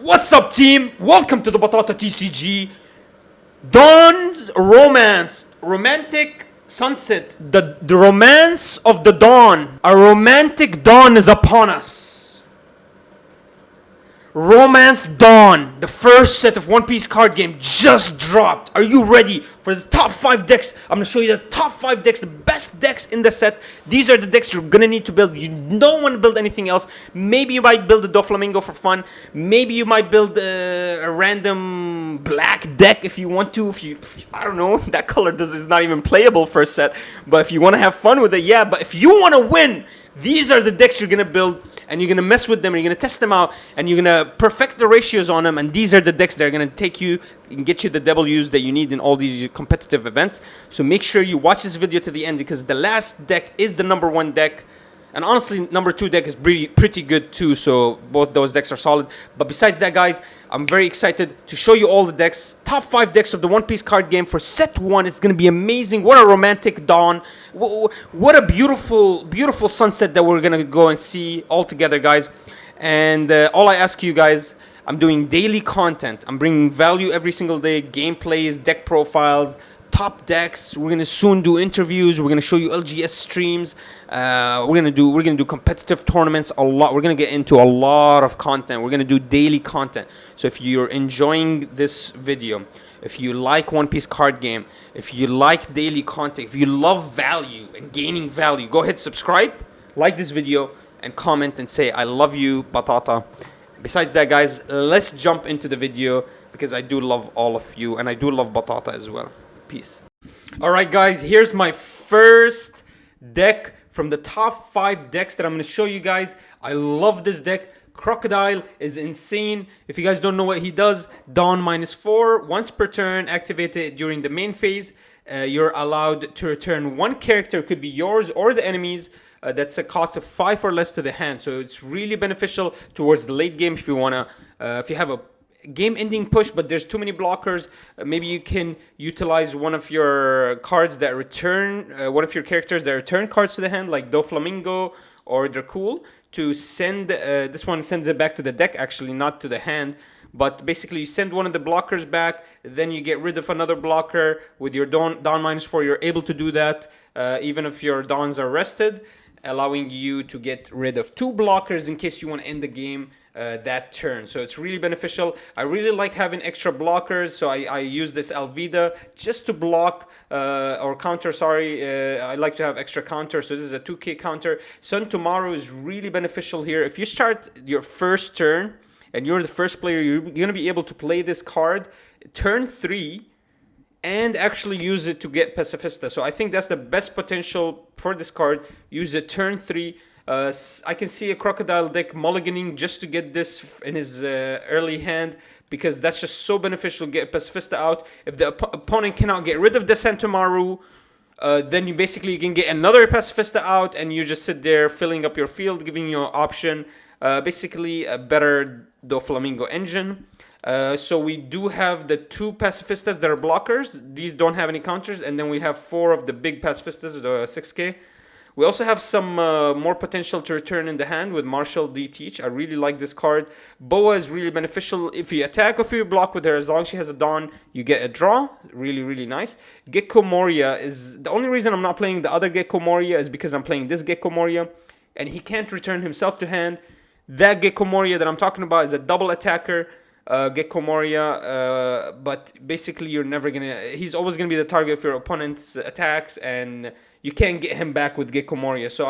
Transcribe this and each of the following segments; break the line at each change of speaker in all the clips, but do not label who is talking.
What's up, team? Welcome to the Batata TCG. Dawn's romance, romantic sunset, the romance of the dawn. A romantic dawn is upon us. Romance Dawn, the first set of One Piece card game just dropped. Are you ready for the top 5 decks? I'm gonna show you the top 5 decks, the best decks in the set. These are the decks you're gonna need to build. You don't want to build anything else. Maybe you might build a Doflamingo for fun. Maybe you might build a random black deck if you want to. If you I don't know, that color is not even playable for a set. But if you want to have fun with it, yeah. But if you want to win, these are the decks you're gonna build. And you're going to mess with them, and you're going to test them out, and you're going to perfect the ratios on them, and these are the decks that are going to take you and get you the W's that you need in all these competitive events. So make sure you watch this video to the end, because the last deck is the number 1 deck. And honestly, number 2 deck is pretty good too, so both those decks are solid. But besides that, guys, I'm very excited to show you all the decks. Top 5 decks of the One Piece card game for set 1. It's going to be amazing. What a romantic dawn. What a beautiful, beautiful sunset that we're going to go and see all together, guys. And all I ask you guys, I'm doing daily content. I'm bringing value every single day. Gameplays, deck profiles, top decks. We're gonna soon do interviews. We're gonna show you LGS streams. We're gonna do competitive tournaments a lot. We're gonna get into a lot of content. We're gonna do daily content. So if you're enjoying this video, if you like One Piece card game, if you like daily content, if you love value and gaining value, go ahead, subscribe, like this video, and comment and say I love you, Batata. Besides that, guys, let's jump into the video, because I do love all of you, and I do love Batata as well. Peace. Alright, guys, here's my first deck from the top 5 decks that I'm going to show you guys. I love this deck. Crocodile is insane. If you guys don't know what he does, Dawn -4, once per turn, activated during the main phase. You're allowed to return 1 character, could be yours or the enemy's. That's a cost of 5 or less to the hand. So it's really beneficial towards the late game if you want to, if you have a game-ending push, but there's too many blockers. Maybe you can utilize one of your cards that return, one of your characters that return cards to the hand, like Doflamingo or Dracul, to send, this one sends it back to the deck, actually, not to the hand. But basically, you send one of the blockers back, then you get rid of another blocker. With your Dawn -4, you're able to do that, even if your Dawns are rested, allowing you to get rid of 2 blockers in case you want to end the game that turn. So it's really beneficial. I really like having extra blockers, so I use this Alvida just to block or counter, sorry. I like to have extra counter, so this is a 2k counter. Sun Tomorrow is really beneficial here. If you start your first turn and you're the first player, you're going to be able to play this card turn 3 and actually use it to get Pacifista. So I think that's the best potential for this card. Use it turn 3. I can see a Crocodile deck mulliganing just to get this in his early hand, because that's just so beneficial. Get Pacifista out. If the opponent cannot get rid of the Sentomaru, then you basically can get another Pacifista out, and you just sit there filling up your field, giving you an option. Basically, a better Doflamingo engine. So we do have the 2 Pacifistas that are blockers. These don't have any counters. And then we have 4 of the big Pacifistas, the 6k. We also have some more potential to return in the hand with Marshall D. Teach. I really like this card. Boa is really beneficial. If you attack or if you block with her, as long as she has a Dawn, you get a draw. Really, really nice. Gekko Moria is... The only reason I'm not playing the other Gekko Moria is because I'm playing this Gekko Moria, and he can't return himself to hand. That Gekko Moria that I'm talking about is a double attacker. Gekko Moria, but basically you're never gonna... He's always gonna be the target of your opponent's attacks, and you can't get him back with Gekko Moria. So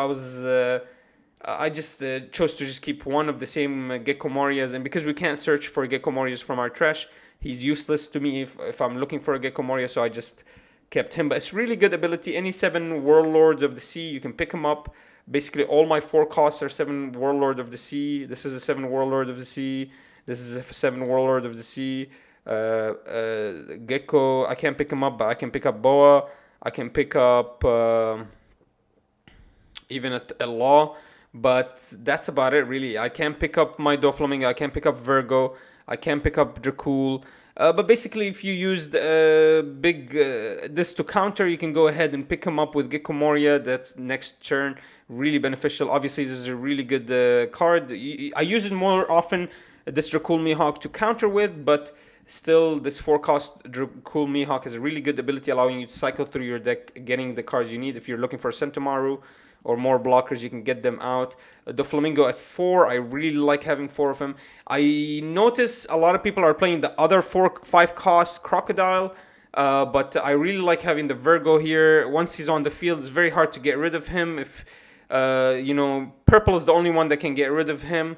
I just chose to just keep one of the same Gekko Morias, and because we can't search for Gekko Morias from our trash, he's useless to me if I'm looking for a Gekko Moria, so I just kept him. But it's really good ability. Any 7 Warlord of the Sea, you can pick him up. Basically all my 4 costs are 7 Warlord of the Sea. This is a 7 Warlord of the Sea. This is a 7 Warlord of the Sea. Gekko, I can't pick him up, but I can pick up Boa. I can pick up even a Law. But that's about it, really. I can't pick up my Doflamingo. I can't pick up Virgo. I can't pick up Dracul. But basically, if you used this to counter, you can go ahead and pick him up with Gekko Moria. That's next turn. Really beneficial. Obviously, this is a really good card. I use it more often this Dracul Mihawk to counter with, but still this 4-cost Dracul Mihawk has a really good ability, allowing you to cycle through your deck, getting the cards you need. If you're looking for Sentomaru or more blockers, you can get them out. The Flamingo at 4, I really like having 4 of him. I notice a lot of people are playing the other 5-cost Crocodile, but I really like having the Virgo here. Once he's on the field, it's very hard to get rid of him. If purple is the only one that can get rid of him.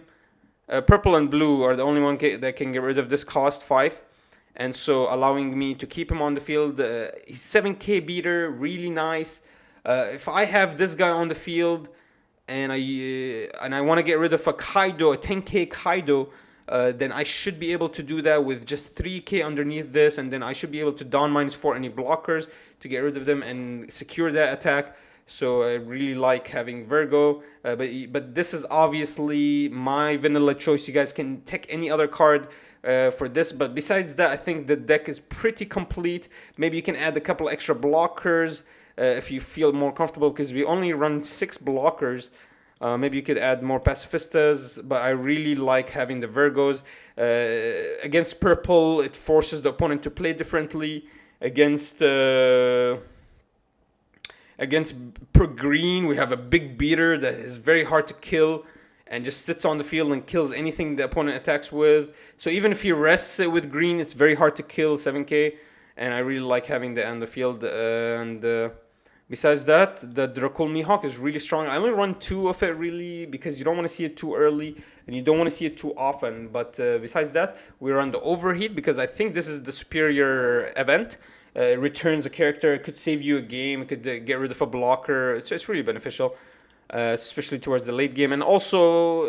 Purple and blue are the only one that can get rid of this cost 5, and so allowing me to keep him on the field. He's 7k beater, really nice. If I have this guy on the field and I want to get rid of a Kaido, a 10k Kaido, then I should be able to do that with just 3k underneath this, and then I should be able to don -4 any blockers to get rid of them and secure that attack. So I really like having Virgo, but this is obviously my vanilla choice. You guys can take any other card for this, but besides that, I think the deck is pretty complete. Maybe you can add a couple extra blockers if you feel more comfortable, because we only run 6 blockers. Maybe you could add more Pacifistas, but I really like having the Virgos. Against purple, it forces the opponent to play differently. Against green, we have a big beater that is very hard to kill and just sits on the field and kills anything the opponent attacks with. So even if he rests it with green, it's very hard to kill 7k, and I really like having that on the field. Besides that, the Dracul Mihawk is really strong. I only run 2 of it really because you don't want to see it too early and you don't want to see it too often. But besides that, we run the Overheat because I think this is the superior event. It returns a character, it could save you a game, it could get rid of a blocker. It's really beneficial, especially towards the late game. And also,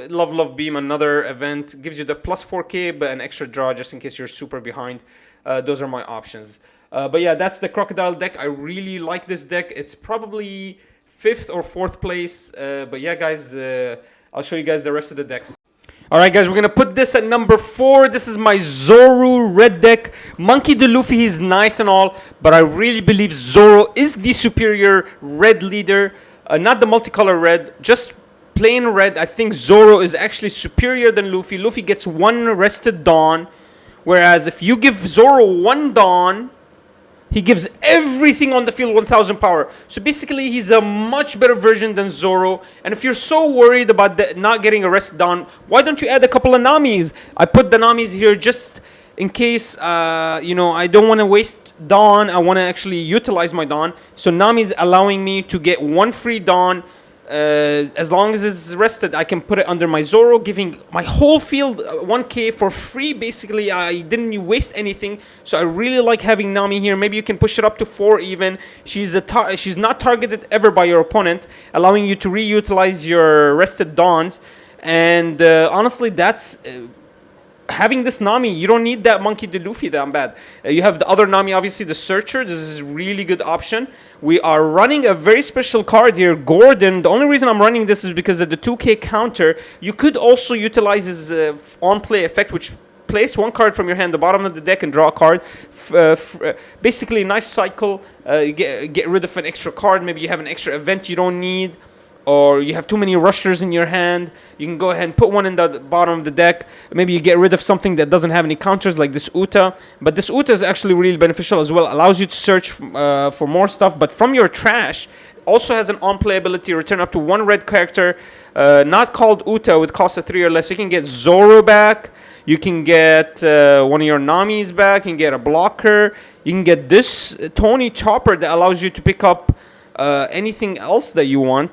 Love Beam, another event, gives you the plus 4k, but an extra draw just in case you're super behind. Those are my options. But yeah, that's the Crocodile deck. I really like this deck. It's probably 5th or 4th place. But yeah, guys, I'll show you guys the rest of the decks. Alright guys, we're going to put this at number 4. This is my Zoro red deck. Monkey D. Luffy is nice and all, but I really believe Zoro is the superior red leader. Not the multicolor red, just plain red. I think Zoro is actually superior than Luffy. Luffy gets 1 rested Dawn, whereas if you give Zoro 1 Dawn, he gives everything on the field 1000 power. So basically, he's a much better version than Zoro. And if you're so worried about not getting a rest Dawn, why don't you add a couple of Namis? I put the Namis here just in case, I don't want to waste Dawn. I want to actually utilize my Dawn. So Nami's allowing me to get 1 free Dawn. As long as it's rested, I can put it under my Zoro, giving my whole field 1k for free. Basically, I didn't waste anything, so I really like having Nami here. Maybe you can push it up to 4 even. She's not targeted ever by your opponent, allowing you to reutilize your rested Dawns. And honestly, that's... having this Nami, you don't need that Monkey D. Luffy that bad. You have the other Nami, obviously the Searcher. This is a really good option. We are running a very special card here, Gordon. The only reason I'm running this is because of the 2k counter. You could also utilize his on-play effect, which place 1 card from your hand, the bottom of the deck, and draw a card. Basically, a nice cycle. You get rid of an extra card. Maybe you have an extra event you don't need, or you have too many rushers in your hand. You can go ahead and put 1 in the bottom of the deck. Maybe you get rid of something that doesn't have any counters, like this Uta. But this Uta is actually really beneficial as well. Allows you to search for more stuff. But from your trash, also has an on-play ability, return up to 1 red character, not called Uta, with cost of 3 or less. You can get Zoro back. You can get 1 of your Namis back. You can get a blocker. You can get this Tony Chopper that allows you to pick up anything else that you want.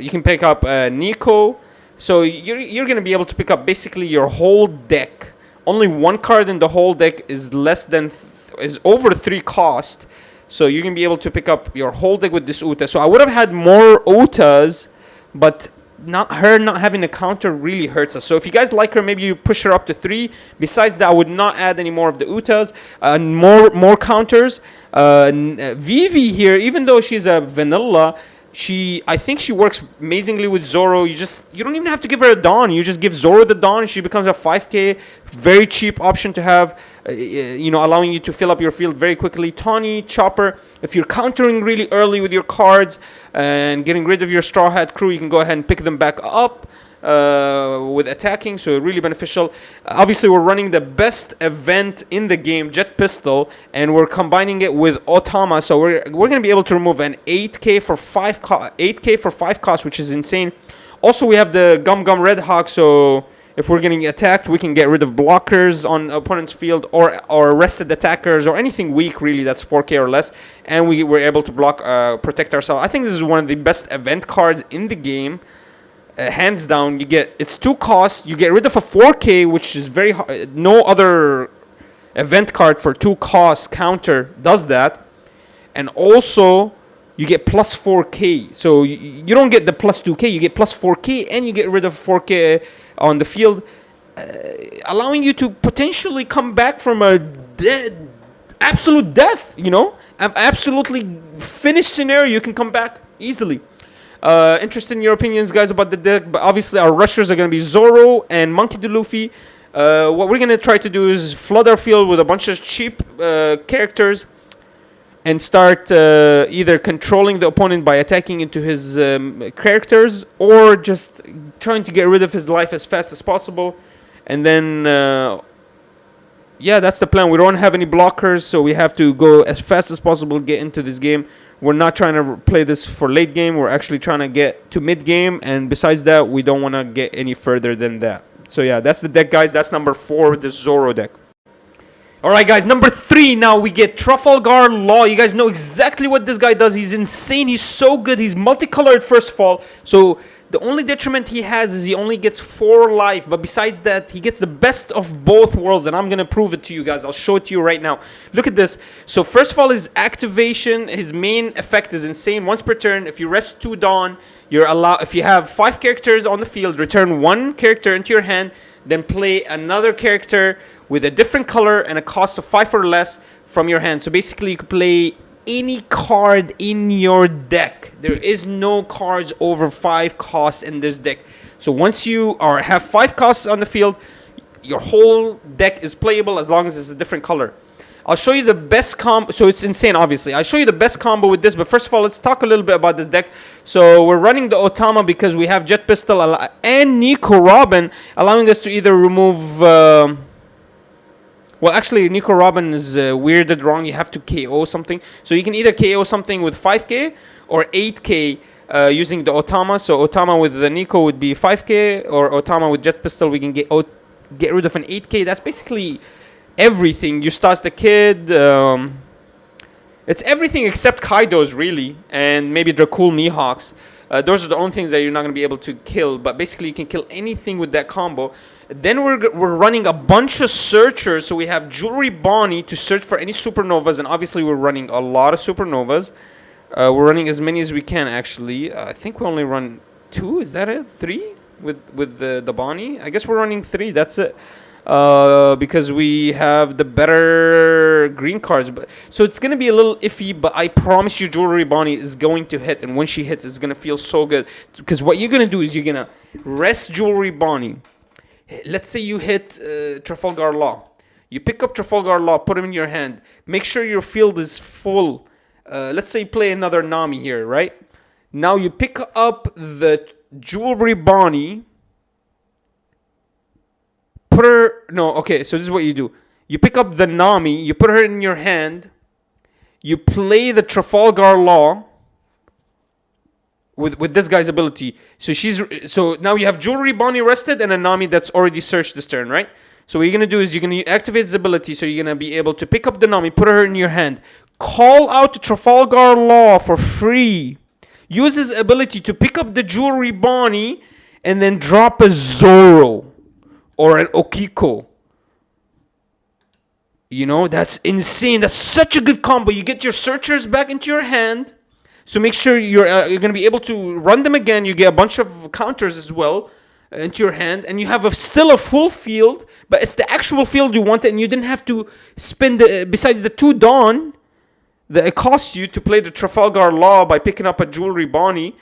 You can pick up Nico. So you're going to be able to pick up basically your whole deck. Only 1 card in the whole deck is is over 3 cost. So you're going to be able to pick up your whole deck with this Uta. So I would have had more Utas, but not having a counter really hurts us. So if you guys like her, maybe you push her up to 3. Besides that, I would not add any more of the Utas. More counters. Vivi here, even though she's a vanilla, I think she works amazingly with Zoro. You don't even have to give her a Dawn. You just give Zoro the Dawn and she becomes a 5k. Very cheap option to have, allowing you to fill up your field very quickly. Tawny Chopper, if you're countering really early with your cards and getting rid of your Straw Hat crew, you can go ahead and pick them back up. with attacking, so really beneficial. Obviously, we're running the best event in the game, Jet Pistol, and we're combining it with Otama. So we're gonna be able to remove an 8k for 5 cost, which is insane. Also, we have the Gum Red Hawk, so if we're getting attacked, we can get rid of blockers on opponent's field or arrested attackers or anything weak, really, that's 4k or less. And we were able to protect ourselves. I think this is one of the best event cards in the game. Hands down. It's 2 costs. You get rid of a 4k, which is very hard. No other event card for 2 costs counter does that. And also, you get plus 4k. So you don't get the plus 2k, you get plus 4k, and you get rid of 4k on the field, allowing you to potentially come back from a absolute death, you know? An absolutely finished scenario, you can come back easily. Interested in your opinions, guys, about the deck, but obviously our rushers are going to be Zoro and Monkey D. Luffy. What we're going to try to do is flood our field with a bunch of cheap characters and start either controlling the opponent by attacking into his characters, or just trying to get rid of his life as fast as possible. And then, yeah, that's the plan. We don't have any blockers, so we have to go as fast as possible, get into this game. We're not trying to play this for late game. We're actually trying to get to mid game. And besides that, we don't want to get any further than that. So yeah, that's the deck, guys. That's number 4 with the Zoro deck. Alright, guys, number 3 now we get Trafalgar Law. You guys know exactly what this guy does. He's insane. He's so good. He's multicolored, first of all. So the only detriment he has is he only gets 4 life. But besides that, he gets the best of both worlds. And I'm going to prove it to you guys. I'll show it to you right now. Look at this. So first of all, his activation, his main effect is insane. Once per turn, if you rest 2 Dawn, you're allowed, if you have 5 characters on the field, return 1 character into your hand, then play another character with a different color and a cost of 5 or less from your hand. So basically, you can play any card in your deck. There is no cards over 5 costs in this deck. So once you have 5 costs on the field, your whole deck is playable as long as it's a different color. I'll show you the best combo. So it's insane, obviously. I'll show you the best combo with this. But first of all, let's talk a little bit about this deck. So we're running the Otama because we have Jet Pistol and Nico Robin, allowing us to either remove... well, actually, Nico Robin is weirded wrong. You have to KO something. So you can either KO something with 5k or 8k using the Otama. So Otama with the Nico would be 5k, or Otama with Jet Pistol, we can get rid of an 8k. That's basically everything. Eustass the Kid. It's everything except Kaido's, really. And maybe the cool Mihawks. Those are the only things that you're not going to be able to kill. But basically, you can kill anything with that combo. Then we're running a bunch of searchers. So we have Jewelry Bonnie to search for any supernovas. And obviously, we're running a lot of supernovas. We're running as many as we can, actually. I think we only run 2. Is that it? 3? With the Bonnie? I guess we're running 3. That's it. Because we have the better green cards. So it's going to be a little iffy, but I promise you Jewelry Bonnie is going to hit. And when she hits, it's going to feel so good. Because what you're going to do is you're going to rest Jewelry Bonnie. Let's say you hit Trafalgar Law. You pick up Trafalgar Law, put him in your hand. Make sure your field is full. Let's say you play another Nami here, right? Now you pick up the Jewelry Bonnie. Put her... No, okay, so this is what you do. You pick up the Nami, you put her in your hand. You play the Trafalgar Law. With this guy's ability. So now you have Jewelry Bonnie rested and a Nami that's already searched this turn, right? So what you're going to do is you're going to activate his ability. So you're going to be able to pick up the Nami, put her in your hand, call out to Trafalgar Law for free, use his ability to pick up the Jewelry Bonnie, and then drop a Zoro or an Okiko. You know, that's insane. That's such a good combo. You get your searchers back into your hand. So make sure you're going to be able to run them again. You get a bunch of counters as well into your hand. And you have still a full field. But it's the actual field you wanted. And you didn't have to spend, besides the 2 Dawn that it costs you to play the Trafalgar Law by picking up a Jewelry Bonnie.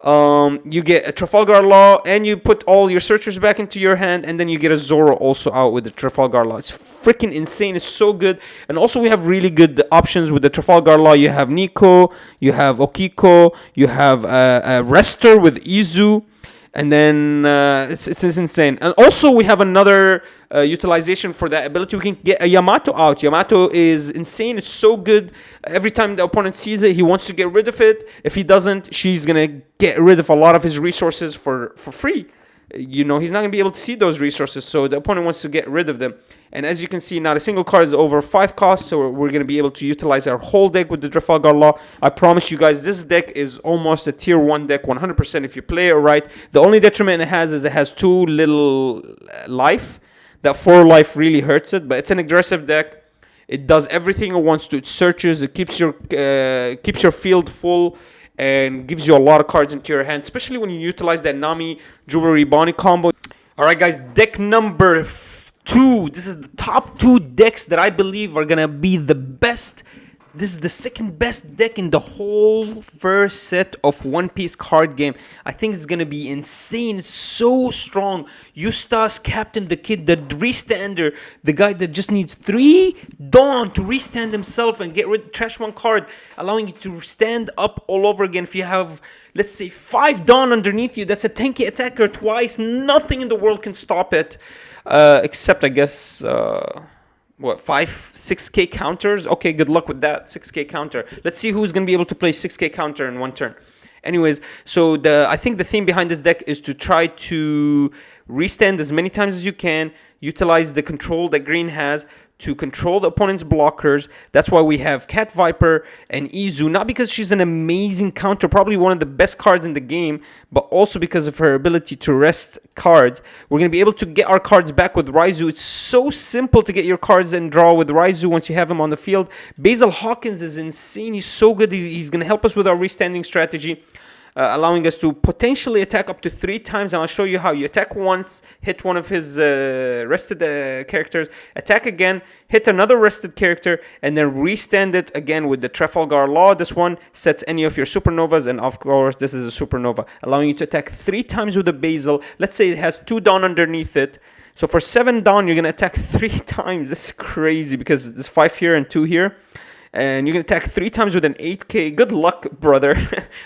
You get a Trafalgar Law and you put all your searchers back into your hand, and then you get a Zoro also out with the Trafalgar Law. It's freaking insane. It's so good. And also we have really good options with the Trafalgar Law. You have Nico, you have Okiko, you have a Rester with Izu. And then it's insane. And also we have another utilization for that ability. We can get a Yamato out. Yamato is insane. It's so good. Every time the opponent sees it, he wants to get rid of it. If he doesn't, she's gonna get rid of a lot of his resources for free. You know, he's not going to be able to see those resources, so the opponent wants to get rid of them. And as you can see, not a single card is over 5 costs, so we're going to be able to utilize our whole deck with the Traflagar Law. I promise you guys, this deck is almost a tier 1 deck, 100% if you play it right. The only detriment it has is it has 2 little life. That 4 life really hurts it, but it's an aggressive deck. It does everything it wants to. It searches, it keeps your field full, and gives you a lot of cards into your hand, especially when you utilize that Nami Jewelry Bonnie combo. Alright guys, deck number 2. This is the top 2 decks that I believe are gonna be the best. This is the second best deck in the whole first set of One Piece card game. I think it's gonna be insane. It's so strong. Eustass, Captain the Kid, the restander, the guy that just needs 3 Dawn to restand himself and get rid of trash 1 card, allowing you to stand up all over again. If you have, let's say, 5 Dawn underneath you, that's a 10k attacker twice. Nothing in the world can stop it, except I guess. What, 6k counters? Okay, good luck with that. 6k counter. Let's see who's going to be able to play 6k counter in 1 turn. Anyways, so I think the theme behind this deck is to try to restand as many times as you can, utilize the control that green has to control the opponent's blockers. That's why we have Cat Viper and Izu, not because she's an amazing counter, probably one of the best cards in the game, but also because of her ability to rest cards. We're going to be able to get our cards back with Raizu. It's so simple to get your cards and draw with Raizu once you have him on the field. Basil Hawkins is insane. He's so good. He's going to help us with our restanding strategy. Allowing us to potentially attack up to 3 times, and I'll show you how. You attack once, hit one of his rested characters, attack again, hit another rested character, and then restand it again with the Trafalgar Law. This one sets any of your supernovas, and of course this is a supernova, allowing you to attack 3 times with the Basil. Let's say it has 2 Dawn underneath it, so for 7 Dawn you're going to attack 3 times. That's crazy because there's 5 here and 2 here. And you can attack 3 times with an 8k. Good luck, brother.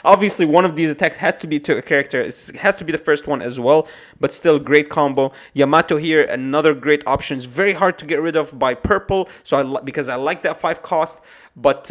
Obviously, one of these attacks had to be to a character. It has to be the first one as well. But still, great combo. Yamato here, another great option. It's very hard to get rid of by purple, because I like that 5 cost. But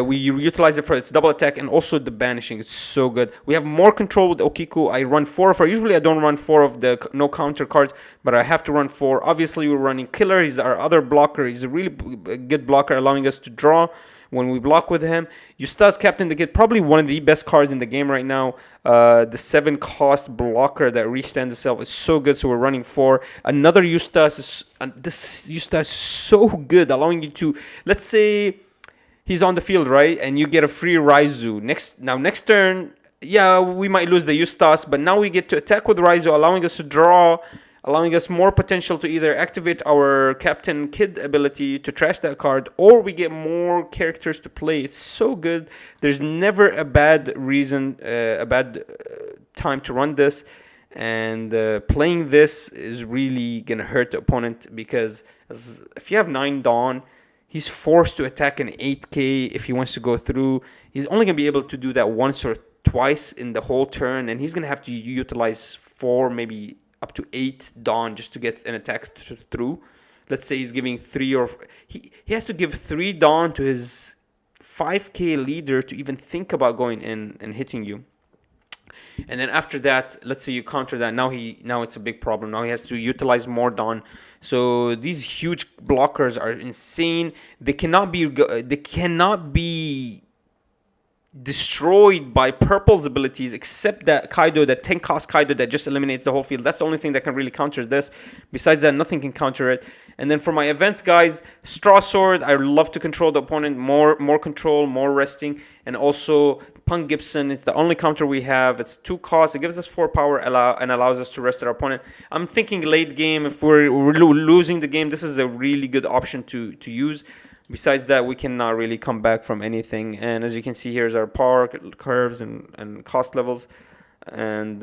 we utilize it for its double attack and also the banishing. It's so good. We have more control with Okiku. I run 4 of her. Usually I don't run 4 of the no counter cards, but I have to run 4. Obviously we're running Killer. He's our other blocker. He's a really good blocker, allowing us to draw when we block with him. Eustass, Captain the Kid, probably one of the best cards in the game right now. The 7 cost blocker that restands itself is so good, so we're running 4. Another Eustass. This Eustass is so good, allowing you to, let's say, he's on the field, right? And you get a free Raizu. Next turn, yeah, we might lose the Eustass, but now we get to attack with Raizu, allowing us to draw, allowing us more potential to either activate our Captain Kid ability to trash that card, or we get more characters to play. It's so good. There's never a bad reason, time to run this. And playing this is really going to hurt the opponent, because if you have 9 Dawn, he's forced to attack an 8k if he wants to go through. He's only going to be able to do that once or twice in the whole turn, and he's going to have to utilize 4, maybe up to 8 Dawn just to get an attack through. Let's say he's giving 3 or... He has to give 3 Dawn to his 5k leader to even think about going in and hitting you. And then after that, let's say you counter that. Now it's a big problem. Now he has to utilize more Dawn. So these huge blockers are insane. They cannot be destroyed by purple's abilities, except that Kaido, that 10 cost Kaido that just eliminates the whole field. That's the only thing that can really counter this. Besides that, nothing can counter it. And then for my events, guys, Straw Sword, I love to control the opponent, more control, more resting. And also Punk Gibson is the only counter we have. It's 2 costs. It gives us 4 power and allows us to rest our opponent. I'm thinking late game, if we're losing the game, this is a really good option to use. Besides that, we cannot really come back from anything. And as you can see, here's our power curves and cost levels. And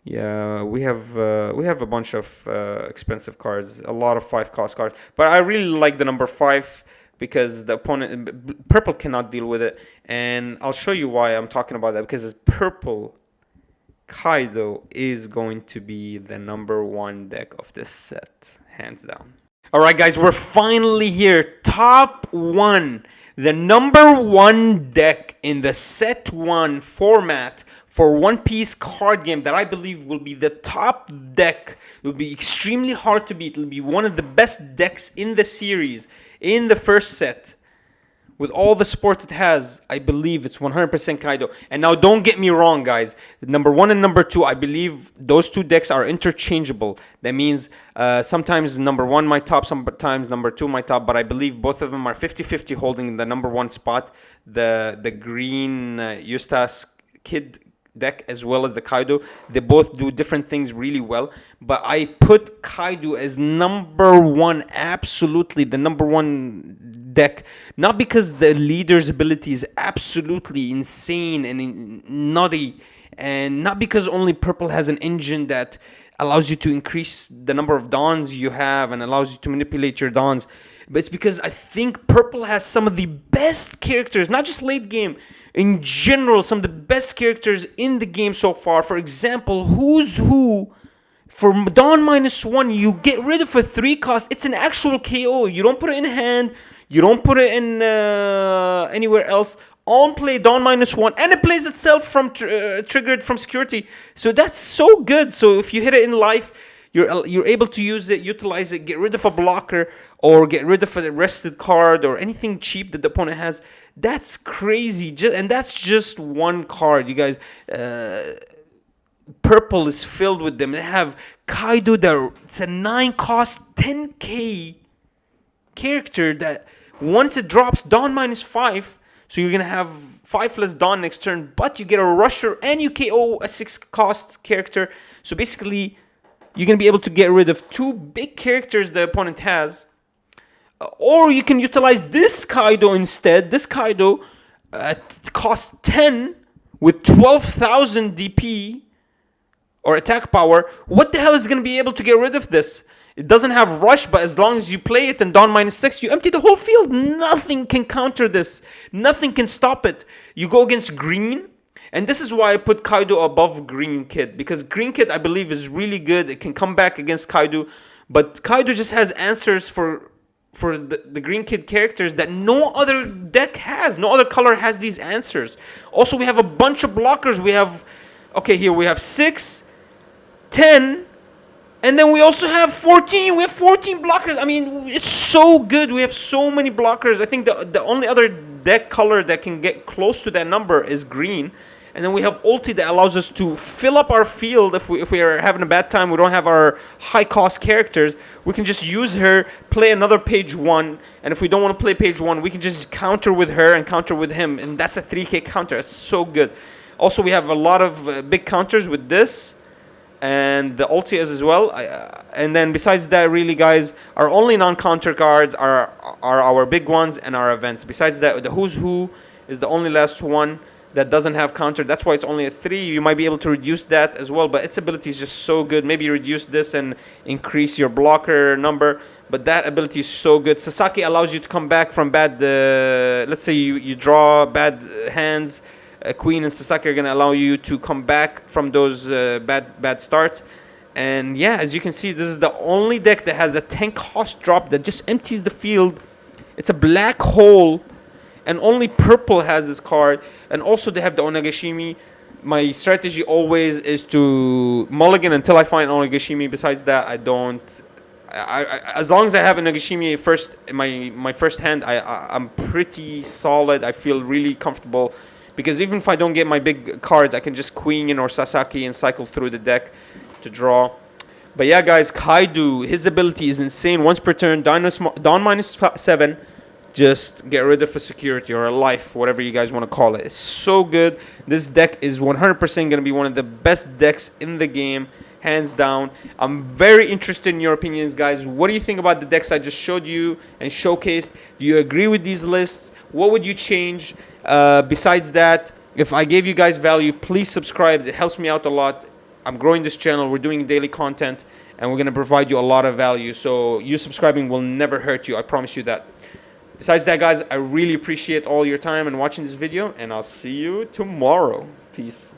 yeah, we have a bunch of expensive cards, a lot of 5 cost cards. But I really like the number 5 because the opponent, purple cannot deal with it. And I'll show you why I'm talking about that, because it's purple Kaido is going to be the #1 deck of this set, hands down. Alright guys, we're finally here. Top 1. The #1 deck in the set 1 format for One Piece card game that I believe will be the top deck. It will be extremely hard to beat. It will be one of the best decks in the series in the first set. With all the support it has, I believe it's 100% Kaido. And now don't get me wrong, guys. #1 and #2, I believe those two decks are interchangeable. That means sometimes #1 might top, sometimes #2 might top. But I believe both of them are 50-50 holding the #1 spot. The green Eustass Kid deck as well as the Kaido. They both do different things really well. But I put Kaido as #1, absolutely the #1 deck, not because the leader's ability is absolutely insane and nutty, and not because only purple has an engine that allows you to increase the number of dawns you have and allows you to manipulate your dawns, but it's because I think purple has some of the best characters, not just late game, in general, some of the best characters in the game so far. For example, Who's Who. For Dawn -1, you get rid of a 3 cost. It's an actual KO. You don't put it in hand. You don't put it in anywhere else. On play, Dawn -1, and it plays itself from triggered from security. So that's so good. So if you hit it in life, you're able to use it, utilize it, get rid of a blocker, or get rid of a rested card, or anything cheap that the opponent has. That's crazy. And that's just one card, you guys. Purple is filled with them. They have Kaido, it's a 9 cost 10k character that once it drops Dawn -5, so you're gonna have 5 less Dawn next turn, but you get a rusher and you KO a 6 cost character. So basically you're gonna be able to get rid of 2 big characters the opponent has. Or you can utilize this Kaido instead. This Kaido costs 10 with 12,000 DP or attack power. What the hell is going to be able to get rid of this? It doesn't have rush, but as long as you play it and Dawn -6, you empty the whole field. Nothing can counter this. Nothing can stop it. You go against green, and this is why I put Kaido above Green Kid, because Green Kid I believe is really good. It can come back against Kaido, but Kaido just has answers for the Green Kid characters that no other deck has. No other color has these answers. Also, we have a bunch of blockers. We have, okay, here we have 6, 10, and then we also have 14. We have 14 blockers. I mean, it's so good. We have so many blockers. I think the only other deck color that can get close to that number is green. And then we have ulti that allows us to fill up our field. If we are having a bad time, we don't have our high cost characters, we can just use her, play another page 1. And if we don't want to play page 1, we can just counter with her and counter with him. And that's a 3k counter. It's so good. Also, we have a lot of big counters with this. And the ulti is as well. And then besides that, really, guys, our only non-counter cards are our big ones and our events. Besides that, the Who's Who is the only last one that doesn't have counter. That's why it's only a 3. You might be able to reduce that as well, but its ability is just so good. Maybe reduce this and increase your blocker number, but that ability is so good. Sasaki allows you to come back from bad, let's say you draw bad hands. Queen and Sasaki are going to allow you to come back from those bad starts. And yeah, as you can see, this is the only deck that has a 10 cost drop that just empties the field. It's a black hole. And only purple has this card. And also they have the Onigashimi. My strategy always is to mulligan until I find Onigashimi. Besides that, I don't. As long as I have Onigashimi first, my first hand, I'm pretty solid. I feel really comfortable. Because even if I don't get my big cards, I can just Queen or Sasaki and cycle through the deck to draw. But yeah, guys, Kaido, his ability is insane. Once per turn, Dawn -7. Just get rid of a security or a life, whatever you guys want to call it. It's so good. This deck is 100% going to be one of the best decks in the game, hands down. I'm very interested in your opinions, guys. What do you think about the decks I just showed you and showcased? Do you agree with these lists? What would you change? Besides that, if I gave you guys value, please subscribe. It helps me out a lot. I'm growing this channel. We're doing daily content, and we're going to provide you a lot of value. So you subscribing will never hurt you. I promise you that. Besides that, guys, I really appreciate all your time and watching this video, and I'll see you tomorrow. Peace.